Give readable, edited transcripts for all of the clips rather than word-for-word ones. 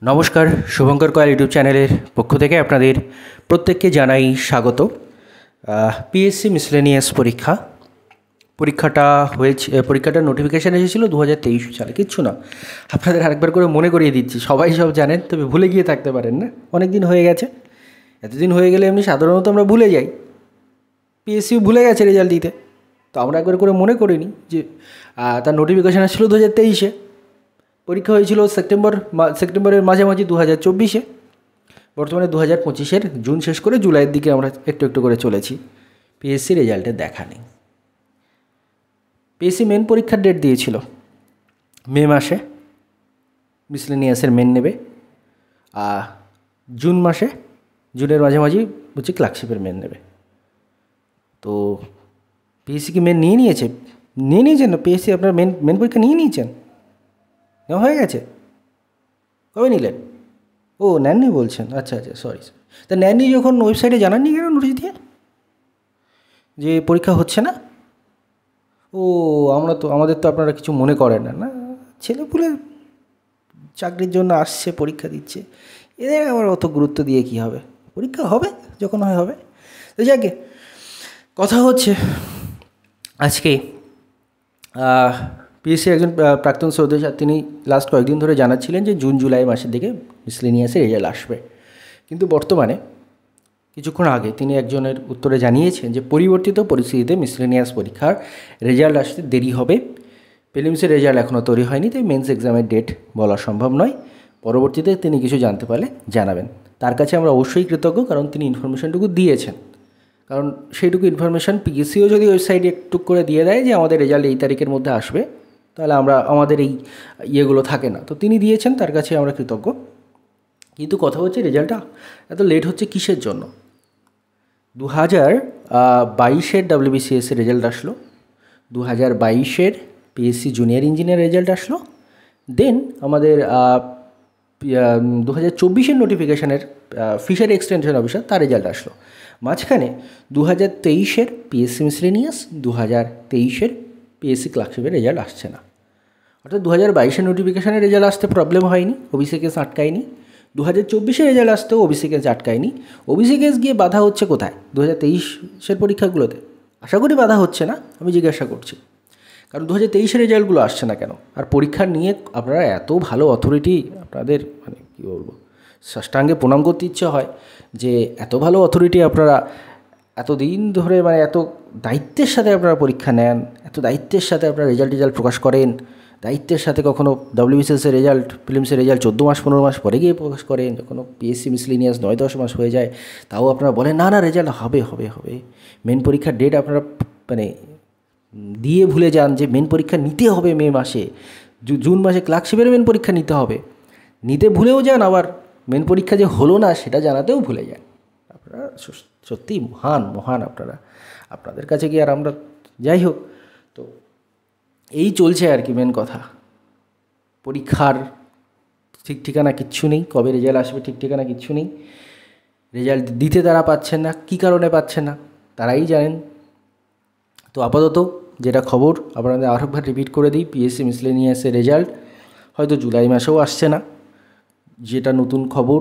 নমস্কার, শুভঙ্কর কয়াল ইউটিউব চ্যানেলের পক্ষ থেকে আপনাদের প্রত্যেককে জানাই স্বাগত। পিএসসি মিসলেনিয়াস পরীক্ষাটা হয়েছে, পরীক্ষাটার নোটিফিকেশান এসেছিল 2023 সালে। কিচ্ছু না, আপনাদের আরেকবার করে মনে করিয়ে দিচ্ছি, সবাই সব জানেন, তবে ভুলে গিয়ে থাকতে পারেন না, অনেক দিন হয়ে গেছে। এতদিন হয়ে গেলে এমনি সাধারণত আমরা ভুলে যাই, পিএসসিও ভুলে গেছে রেজাল্ট দিতে, তো আমরা একবার করে মনে করিনি যে তার নোটিফিকেশান এসেছিলো 2023-এ, পরীক্ষা হয়েছিল সেপ্টেম্বরের মাঝামাঝি 2024-এ, বর্তমানে 2025-এর জুন শেষ করে জুলাইয়ের দিকে আমরা একটু একটু করে চলেছি। পিএসসি রেজাল্টের দেখা নেই। পিএসসি মেন পরীক্ষার ডেট দিয়েছিল মে মাসে, মিসলেনিয়াসের মেন নেবে, জুন মাসে, জুনের মাঝামাঝি হচ্ছে ক্লার্কশিপের মেন নেবে। তো পিএসসি কি মেন নিয়ে নিয়েছেন না? পিএসসি আপনার মেন পরীক্ষা নিয়ে নিয়েছেন? নেওয়া হয়ে গেছে? কবে নিলেন? ও নেননি বলছেন, আচ্ছা সরি। তা নেননি যখন ওয়েবসাইটে জানাননি কেন নোটিশ দিয়ে যে পরীক্ষা হচ্ছে না? ও আমাদের তো আপনারা কিছু মনে করেন না, ছেলেপুলে চাকরির জন্য আসছে, পরীক্ষা দিচ্ছে, এদের আবার অত গুরুত্ব দিয়ে কী হবে? পরীক্ষা হবে যখন হবে। তো যাকে কথা হচ্ছে আজকে পিএসসি একজন প্রাক্তন সদস্য, তিনি লাস্ট কয়েকদিন ধরে জানাচ্ছিলেন যে জুন জুলাই মাসের দিকে মিসলেনিয়াসের রেজাল্ট আসবে, কিন্তু বর্তমানে কিছুক্ষণ আগে তিনি একজনের উত্তরে জানিয়েছেন যে পরিবর্তিত পরিস্থিতিতে মিসলেনিয়াস পরীক্ষার রেজাল্ট আসতে দেরি হবে। প্রিলিমসের রেজাল্ট এখনও তৈরি হয়নি, তাই মেন্স এক্সামের ডেট বলা সম্ভব নয়। পরবর্তীতে তিনি কিছু জানতে পারলে জানাবেন। তার কাছে আমরা অবশ্যই কৃতজ্ঞ, কারণ তিনি ইনফরমেশনটুকু দিয়েছেন। কারণ সেইটুকু ইনফরমেশান পিএসসিও যদি ওয়েবসাইটে একটু করে দিয়ে দেয় যে আমাদের রেজাল্ট এই তারিখের মধ্যে আসবে, তাহলে আমাদের এই ইয়েগুলো থাকে না। তো তিনি দিয়েছেন, তার কাছে আমরা কৃতজ্ঞ। কিন্তু কথা হচ্ছে রেজাল্টটা এত লেট হচ্ছে কিসের জন্য? 2022-এর WBCS-এর রেজাল্ট আসলো, 2022-এর পিএসসি জুনিয়র ইঞ্জিনিয়ার রেজাল্ট আসলো, দেন আমাদের 2024-এর নোটিফিকেশানের ফিশারি এক্সটেনশন অফিসার তার রেজাল্ট আসলো। মাঝখানে 2023-এর পিএসসি মিসলেনিয়াস, 2023-এর পিএসসি ক্লার্কশিপের রেজাল্ট আসছে না। অর্থাৎ 2022-এর নোটিফিকেশানের রেজাল্ট আসতে প্রবলেম হয়নি, ওবিসি কেস আটকায়নি। 2024-এর রেজাল্ট আসতেও ওবিসি কেস আটকায়নি। ওবিসি কেস গিয়ে বাধা হচ্ছে কোথায়? 2023-এর পরীক্ষাগুলোতে। আশা করি বাধা হচ্ছে না, আমি জিজ্ঞাসা করছি, কারণ 2023-এর রেজাল্টগুলো আসছে না কেন? আর পরীক্ষা নিয়ে আপনারা এত ভালো অথরিটি, আপনাদের মানে কী বলবো, সাষ্টাঙ্গে প্রণাম করতে ইচ্ছে হয় যে এত ভালো অথরিটি আপনারা এতদিন ধরে, মানে এত দায়িত্বের সাথে আপনারা পরীক্ষা নেন, এত দায়িত্বের সাথে আপনারা রেজাল্ট প্রকাশ করেন, দায়িত্বের সাথে কখনও WBCS-এর রেজাল্ট, প্রিলিমসের রেজাল্ট 14 মাস 15 মাস পরে গিয়ে প্রকাশ করেন, কখনো পিএসসি মিসলেনিয়াস 9-10 মাস হয়ে যায়, তাও আপনারা বলেন না রেজাল্ট হবে। মেন পরীক্ষার ডেট আপনারা মানে দিয়ে ভুলে যান যে মেন পরীক্ষা নিতে হবে মে মাসে, জুন মাসে ক্লার্কশিপের মেন পরীক্ষা নিতে হবে, নিতে ভুলেও যান, আবার মেন পরীক্ষা যে হলো না সেটা জানাতেও ভুলে যান। আপনারা সত্যিই মহান আপনাদের কাছে কি আর আমরা, যাই হোক। তো এই চলছে আর কি, মেন কথা পরীক্ষার ঠিক ঠিকানা কিচ্ছু নেই, কবে রেজাল্ট আসবে ঠিক ঠিকানা কিচ্ছু নেই। রেজাল্ট দিতে তারা পাচ্ছেন না, কী কারণে পাচ্ছেন না তারাই জানেন। তো আপাতত যেটা খবর আপনাদের আরেকবার রিপিট করে দিই, পিএসসি মিসলেনিয়াসের রেজাল্ট হয়তো জুলাই মাসেও আসছে না, যেটা নতুন খবর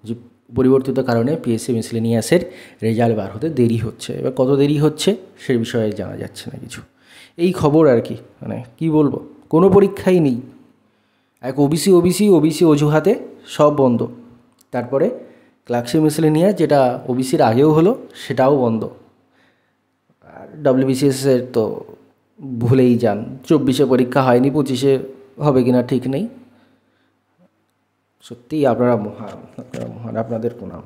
যে পরিবর্তিত কারণে পিএসসি মিসলেনিয়াসের রেজাল্ট বার হতে দেরি হচ্ছে। এবার কত দেরি হচ্ছে সে বিষয়ে জানা যাচ্ছে না কিছু, এই খবর আর কি। মানে কি বলবো, কোনো পরীক্ষাই নেই, এক ওবিসি অজুহাতে সব বন্ধ। তারপরে ক্লার্কশিপ মিসলেনিয়াস, যেটা ওবিসির আগেও হলো, সেটাও বন্ধ। আর WBCS-এর তো ভুলেই যান, 24-এ পরীক্ষা হয়নি, 25-এ হবে কিনা ঠিক নেই। সত্যিই আপনারা মহান, আপনাদের প্রণাম।